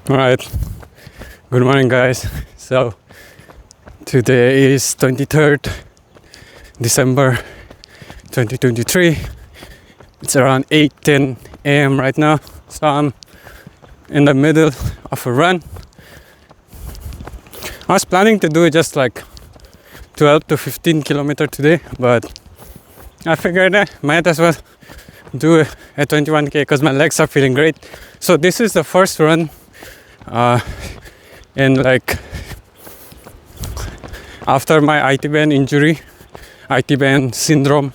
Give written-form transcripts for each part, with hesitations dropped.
All right, good morning, guys. So today is 23rd December 2023. It's around 8:10 a.m. right now. So I'm in the middle of a run. I was planning to do just like 12 to 15 kilometers today, but I figured I might as well do a 21k because my legs are feeling great. So this is the first run in like after my IT band injury, IT band syndrome,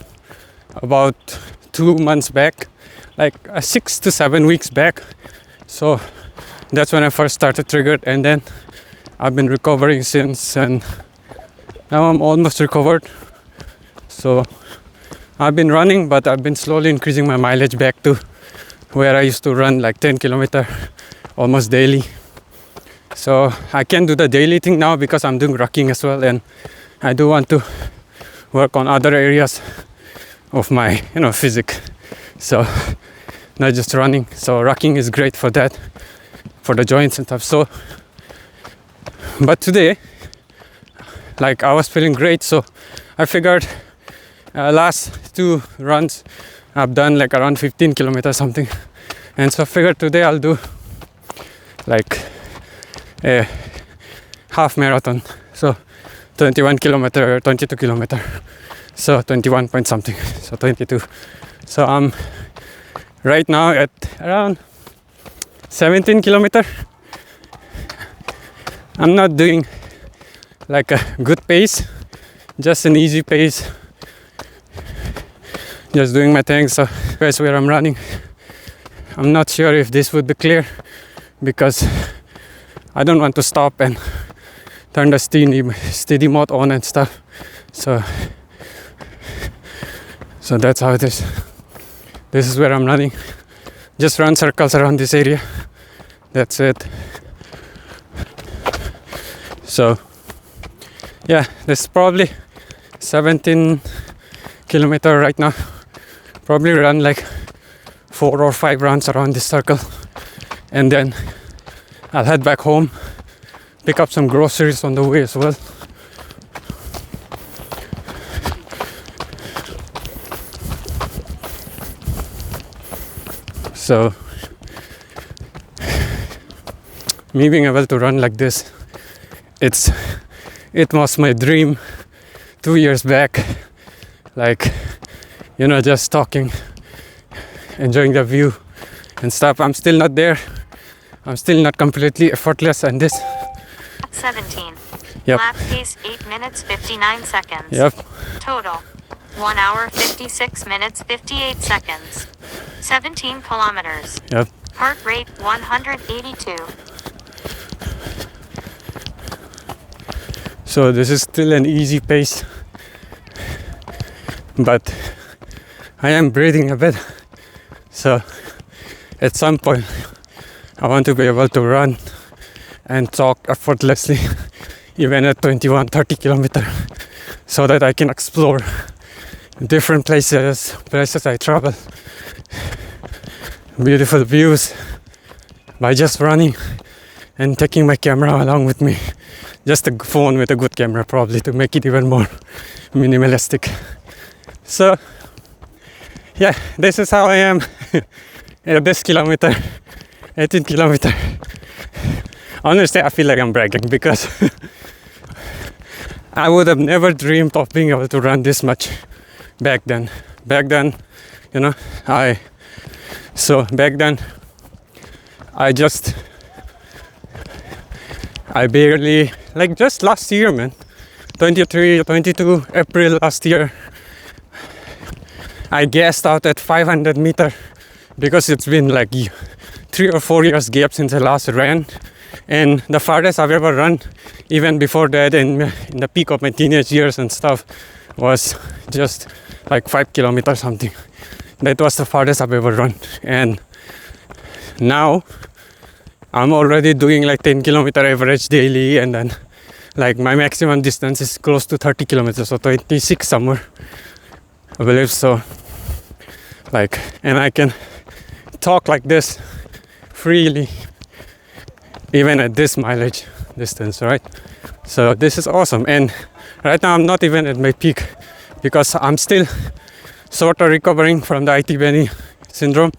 about 2 months back, like 6 to 7 weeks back. So that's when I first started triggered, and then I've been recovering since, and now I'm almost recovered. So I've been running, but I've been slowly increasing my mileage back to where I used to run like 10 kilometers almost daily. So I can do the daily thing now because I'm doing rocking as well, and I do want to work on other areas of my physique. So not just running. So rocking is great for that, for the joints and stuff. So but today, like, I was feeling great, so I figured last 2 runs I've done like around 15 kilometers something, and so I figured today I'll do like a half marathon, so 21 kilometer, 22 kilometer, so 21 point something, so 22. So I'm right now at around 17 kilometer. I'm not doing like a good pace, just an easy pace, just doing my thing. So that's where I'm running. I'm not sure if this would be clear because I don't want to stop and turn the steady mode on and stuff. So that's how it is. This is where I'm running. Just run circles around this area. That's it. So yeah, this is probably 17 kilometer right now. Probably run like 4 or 5 rounds around this circle, and then I'll head back home, pick up some groceries on the way as well. So me being able to run like this, it was my dream 2 years back. Like, just talking, enjoying the view and stuff. I'm still not there. I'm still not completely effortless in this. 17. Yep. Lap pace 8 minutes 59 seconds. Yep. Total 1 hour 56 minutes 58 seconds. 17 kilometers. Yep. Heart rate 182. So this is still an easy pace, but I am breathing a bit. So at some point I want to be able to run and talk effortlessly even at 30 kilometers, so that I can explore different places I travel, beautiful views, by just running and taking my camera along with me. Just a phone with a good camera, probably, to make it even more minimalistic. So yeah, this is how I am at this kilometer, 18 kilometer. Honestly, I feel like I'm bragging because I would have never dreamed of being able to run this much back then. Back then, I barely, like, just last year, man, 22 April last year, I gassed out at 500 meter because it's been like 3 or 4 years gap since I last ran. And the farthest I've ever run, even before that, in the peak of my teenage years and stuff, was just like 5 kilometers something. That was the farthest I've ever run. And now I'm already doing like 10 kilometer average daily, and then like my maximum distance is close to 30 kilometers, or 26 somewhere, I believe. So like, and I can talk like this freely even at this mileage distance, right? So this is awesome. And right now I'm not even at my peak because I'm still sort of recovering from the IT Benny syndrome.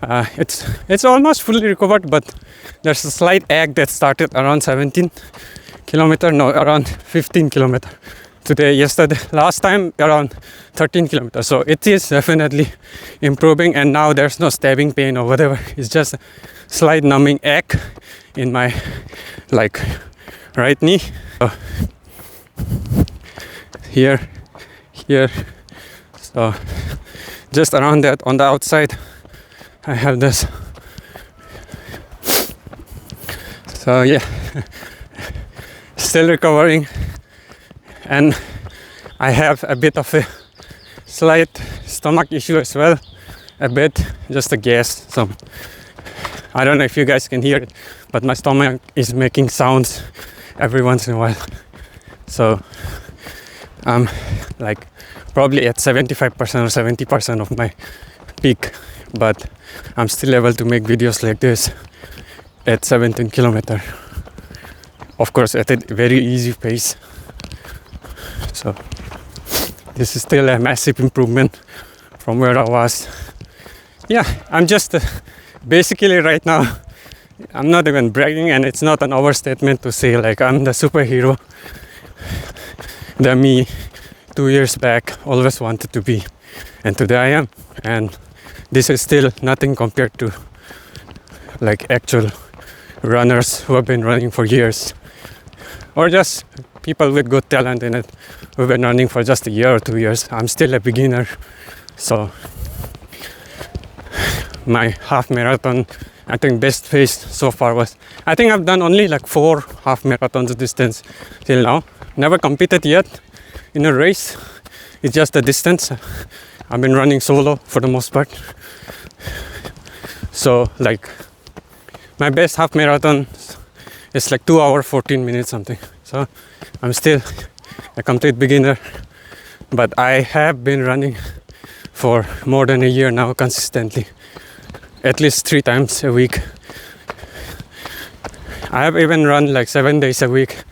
It's almost fully recovered, but there's a slight ache that started around 17 kilometer, no, around 15 kilometer. Yesterday, last time around 13 kilometers. So it is definitely improving, and now there's no stabbing pain or whatever. It's just a slight numbing ache in my like right knee. Here. So just around that on the outside, I have this. So yeah, still recovering. And I have a bit of a slight stomach issue as well, a bit, just a gas. So I don't know if you guys can hear it, but my stomach is making sounds every once in a while. So I'm like probably at 75% or 70% of my peak, but I'm still able to make videos like this at 17 kilometers. Of course, at a very easy pace. So this is still a massive improvement from where I was. Yeah, I'm just basically right now, I'm not even bragging, and it's not an overstatement to say like I'm the superhero that me 2 years back always wanted to be, and today I am. And this is still nothing compared to like actual runners who have been running for years, or just people with good talent in it who've been running for just a year or 2 years. I'm still a beginner. So my half marathon, I think best pace so far was, I think I've done only like 4 half marathons distance till now. Never competed yet in a race. It's just a distance. I've been running solo for the most part. So like my best half marathon is like 2 hours 14 minutes something. So I'm still a complete beginner, but I have been running for more than a year now consistently, at least 3 times a week. I have even run like 7 days a week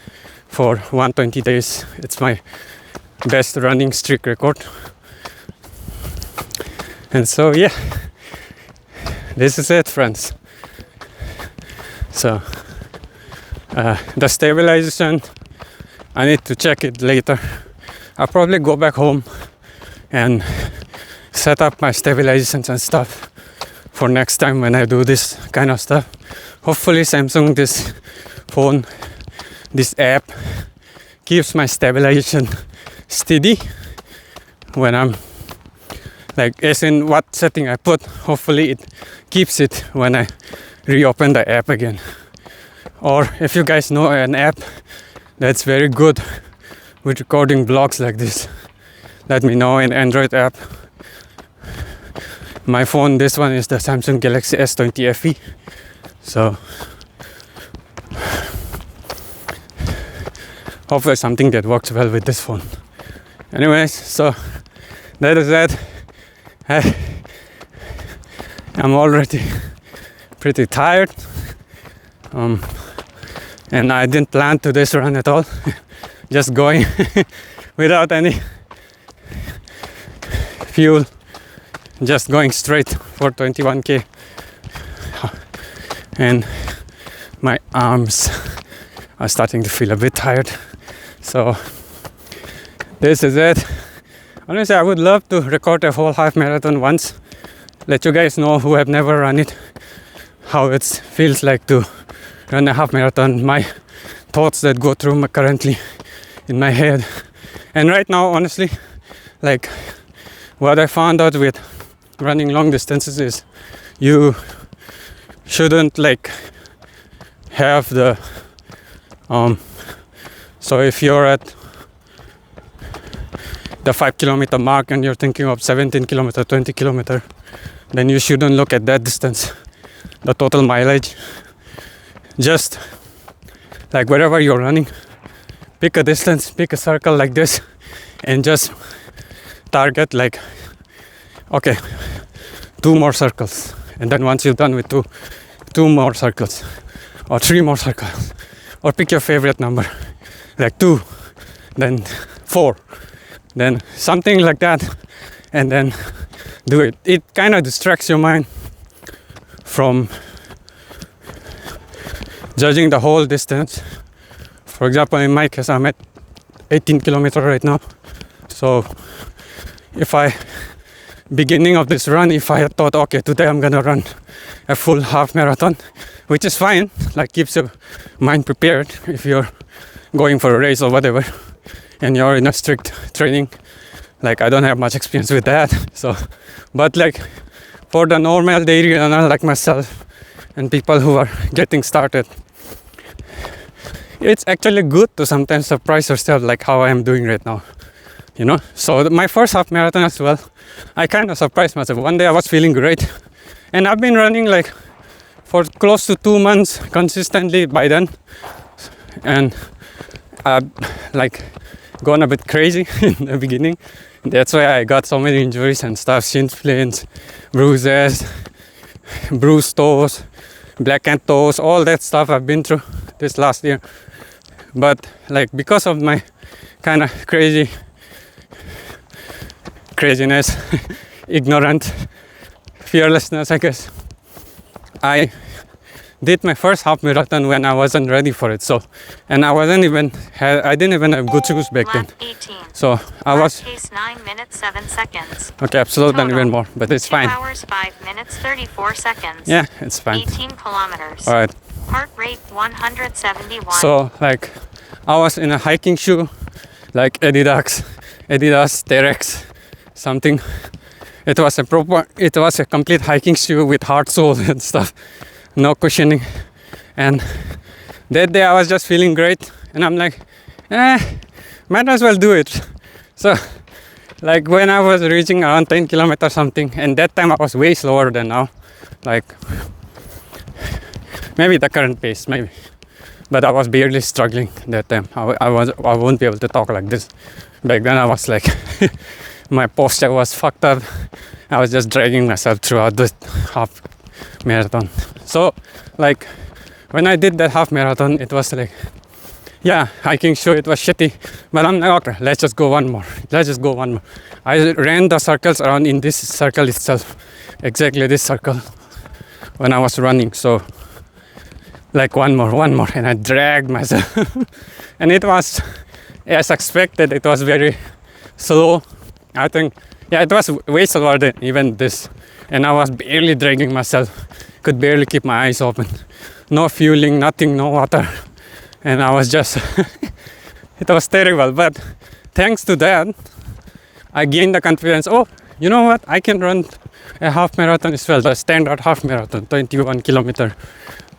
for 120 days. It's my best running streak record. And so yeah, this is it, friends. So the stabilization, I need to check it later. I'll probably go back home and set up my stabilizations and stuff for next time when I do this kind of stuff. Hopefully Samsung, this phone, this app keeps my stabilization steady when I'm like, as in what setting I put. Hopefully it keeps it when I reopen the app again. Or if you guys know an app that's very good with recording vlogs like this, let me know. An Android app. My phone, this one is the Samsung Galaxy S20 FE. So hopefully something that works well with this phone. Anyways, so that is that. I'm already pretty tired. And I didn't plan to this run at all. Just going without any fuel, just going straight for 21k. And my arms are starting to feel a bit tired. So this is it. Honestly, I would love to record a whole half marathon once, let you guys know who have never run it, how it feels like to run a half marathon, my thoughts that go through currently in my head. And right now, honestly, like what I found out with running long distances is you shouldn't like have the so if you're at the 5 kilometer mark and you're thinking of 17 kilometer, 20 kilometer, then you shouldn't look at that distance, the total mileage. Just like wherever you're running, pick a distance, pick a circle like this, and just target like, okay, 2 more circles. And then once you're done with two more circles, or 3 more circles, or pick your favorite number, like 2, then 4, then something like that, and then do it. It kind of distracts your mind from judging the whole distance. For example, in my case, I'm at 18 kilometers right now. So if beginning of this run, if I had thought, okay, today I'm gonna run a full half marathon, which is fine, like keeps your mind prepared if you're going for a race or whatever, and you're in a strict training. Like I don't have much experience with that, so, but like for the normal daily runner like myself and people who are getting started, it's actually good to sometimes surprise yourself, like how I am doing right now, you know. So my first half marathon as well, I kind of surprised myself. One day I was feeling great, and I've been running like for close to 2 months consistently by then, and I've like gone a bit crazy in the beginning. That's why I got so many injuries and stuff, shin splints, bruises, bruised toes, blackened toes, all that stuff I've been through this last year. But like because of my kind of craziness, ignorant fearlessness, I guess, I did my first half marathon when I wasn't ready for it. So, and I didn't even have good shoes back then. 18. So I was pace 9 minutes 7 seconds. okay, absolutely, Total, even more, but it's 2 fine. hours 5 minutes 34 seconds. Yeah, it's fine. 18 kilometers. All right. Heart rate 171. So like I was in a hiking shoe, like Adidas Terex something. It was a complete hiking shoe with hard sole and stuff, no cushioning. And that day I was just feeling great, and I'm like, might as well do it. So like when I was reaching around 10 kilometers something, and that time I was way slower than now, like maybe the current pace, maybe, but I was barely struggling that time. I won't be able to talk like this. Back then I was like my posture was fucked up. I was just dragging myself throughout the half marathon. So like when I did that half marathon, it was like, yeah, hiking shoe, it was shitty, but I'm like, okay, let's just go one more. I ran the circles around in this circle itself, exactly this circle, when I was running. So like one more, and I dragged myself. And it was, as expected, it was very slow. I think, yeah, it was way slower than even this. And I was barely dragging myself, could barely keep my eyes open. No fueling, nothing, no water. And I was just, it was terrible. But thanks to that, I gained the confidence. Oh, you know what? I can run a half marathon as well, the standard half marathon, 21 kilometer.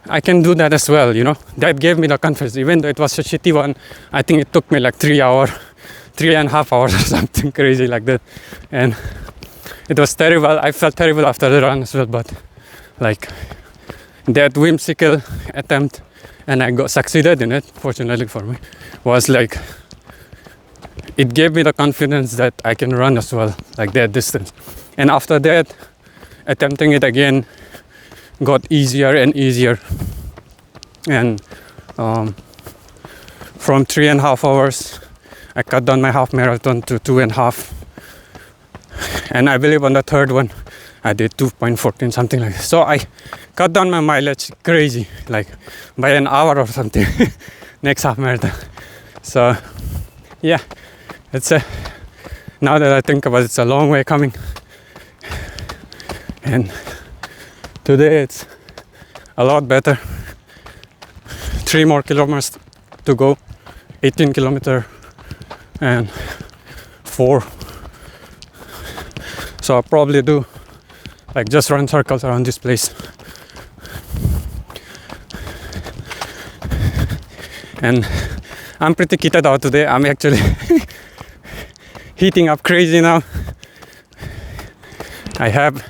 I can do that as well, you know. That gave me the confidence. Even though it was a shitty one, I think it took me like 3.5 hours or something crazy like that. And it was terrible. I felt terrible after the run as well, but like that whimsical attempt, and I succeeded in it, fortunately for me, was like, it gave me the confidence that I can run as well, like that distance. And after that, attempting it again got easier and easier. And from 3.5 hours, I cut down my half marathon to 2.5. And I believe on the third one, I did 2.14, something like that. So I cut down my mileage crazy, like by an hour or something, next half marathon. So yeah, now that I think about it, it's a long way coming. And today it's a lot better. 3 more kilometers to go, 18 kilometers and 4. So I'll probably do like just run circles around this place. And I'm pretty kitted out today. I'm actually heating up crazy now. I have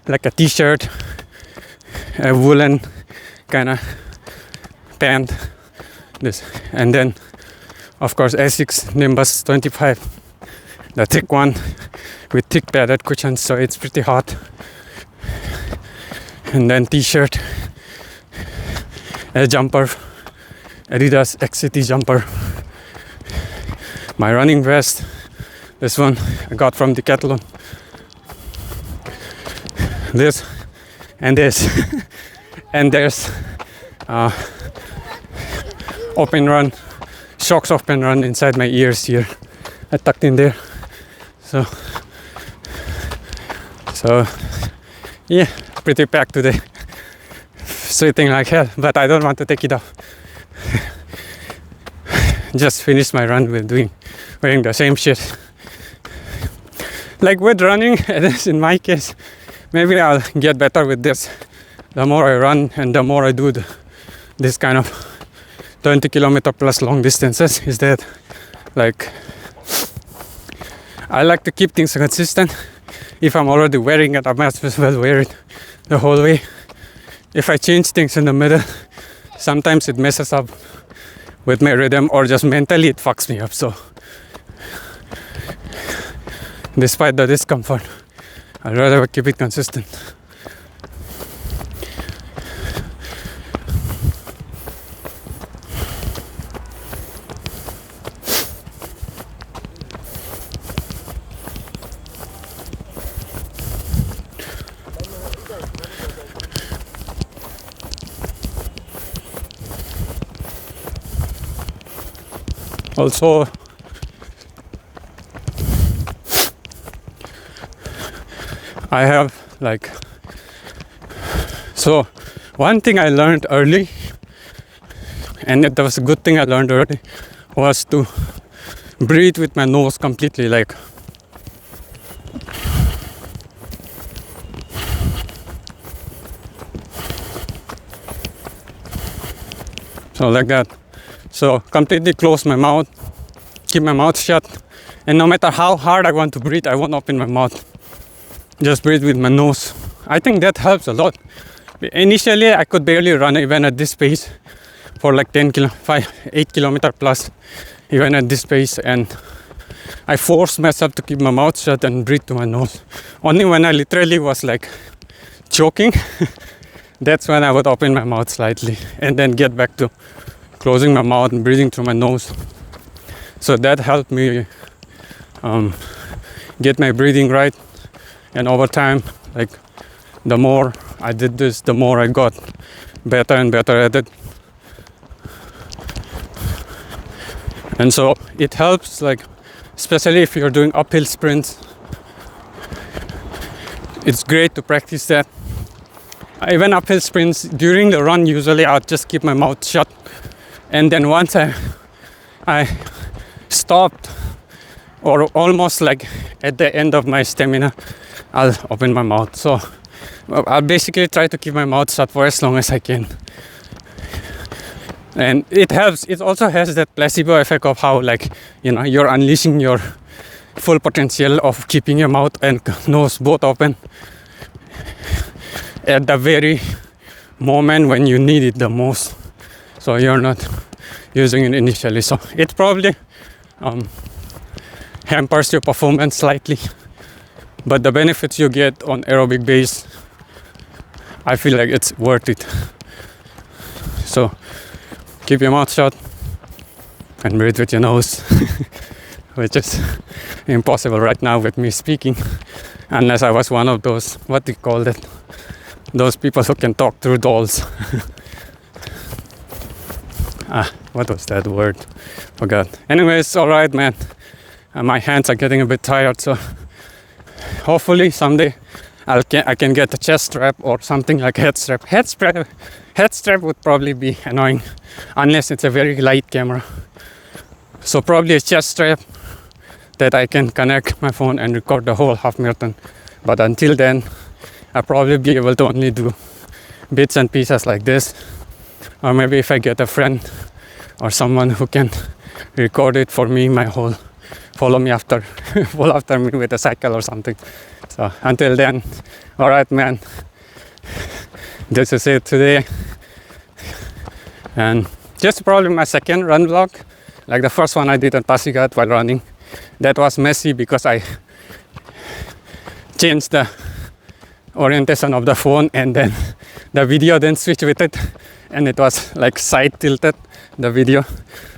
like a t-shirt, a woolen kind of pant, this, and then of course Asics Nimbus 25, the thick one with thick padded cushions, so it's pretty hot. And then t-shirt, a jumper, Adidas XCT jumper, my running vest, this one I got from Decathlon, this and this, and there's open run, shocks open run inside my ears here, I tucked in there. So yeah, pretty packed today, sweating like hell, but I don't want to take it off. Just finished my run with wearing the same shit. Like with running, at least in my case, maybe I'll get better with this. The more I run and the more I do this kind of 20 kilometer plus long distances, is that like I like to keep things consistent. If I'm already wearing it, I might as well wear it the whole way. If I change things in the middle, sometimes it messes up with my rhythm, or just mentally it fucks me up. So despite the discomfort, I'd rather keep it consistent. Also, I have so one thing I learned early, and that was a good thing I learned early, was to breathe with my nose completely, like so, like that. So completely close my mouth, keep my mouth shut, and no matter how hard I want to breathe, I won't open my mouth. Just breathe with my nose. I think that helps a lot. Initially, I could barely run even at this pace for like 8 kilometer plus, even at this pace, and I forced myself to keep my mouth shut and breathe to my nose. Only when I literally was like choking, that's when I would open my mouth slightly and then get back to closing my mouth and breathing through my nose. So that helped me get my breathing right. And over time, like the more I did this, the more I got better and better at it. And so it helps, like especially if you're doing uphill sprints, it's great to practice that. Even uphill sprints, during the run, usually I'll just keep my mouth shut. And then once I stopped, or almost like at the end of my stamina, I'll open my mouth. So I'll basically try to keep my mouth shut for as long as I can. And it helps. It also has that placebo effect of how, like, you know, you're unleashing your full potential of keeping your mouth and nose both open at the very moment when you need it the most. So you're not using it initially. So it probably hampers your performance slightly, but the benefits you get on aerobic base, I feel like it's worth it. So keep your mouth shut and breathe with your nose, which is impossible right now with me speaking, unless I was one of those, what do you call that, those people who can talk through dolls. What was that word? Forgot. Anyways, alright, man. My hands are getting a bit tired, so hopefully someday I can get a chest strap or something like a head strap. Head strap would probably be annoying unless it's a very light camera. So probably a chest strap that I can connect my phone and record the whole half marathon. But until then, I'll probably be able to only do bits and pieces like this. Or maybe if I get a friend or someone who can record it for me, follow after me with a cycle or something. So until then, alright, man, this is it today. And just probably my second run vlog. Like the first one I did on Pasighat while running. That was messy because I changed the orientation of the phone and then the video then switched with it. and it was like side tilted, the video.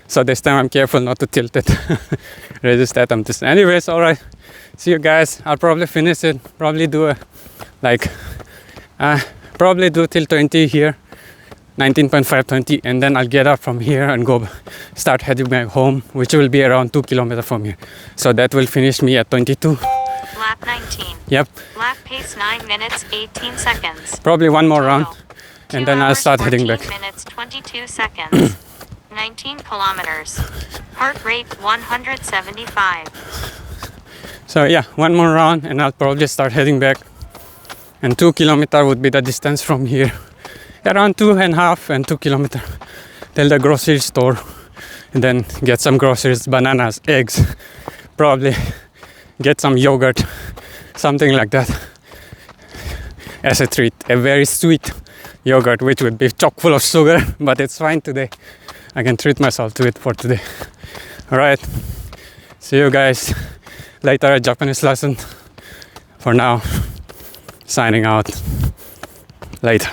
So this time I'm careful not to tilt it. Resist that. I'm just, anyways, all right. See you guys. I'll probably finish it. Probably do a like, probably do till 20 here, 19.5, 20, and then I'll get up from here and go start heading back home, which will be around 2 kilometers from here. So that will finish me at 22. Lap 19. Yep. Lap pace 9 minutes 18 seconds. Probably one more round, Total. and 2 then I'll hours, start heading 14 back. minutes 22 seconds. 19 kilometers. Heart rate 175. So yeah, one more round and I'll probably start heading back. And 2 kilometers would be the distance from here. Around 2.5 and 2 kilometers till the grocery store. And then get some groceries, bananas, eggs, probably get some yogurt, something like that as a treat. A very sweet yogurt, which would be chock full of sugar, but it's fine today. I can treat myself to it for today. All right, see you guys later at Japanese lesson. For now, signing out. Later.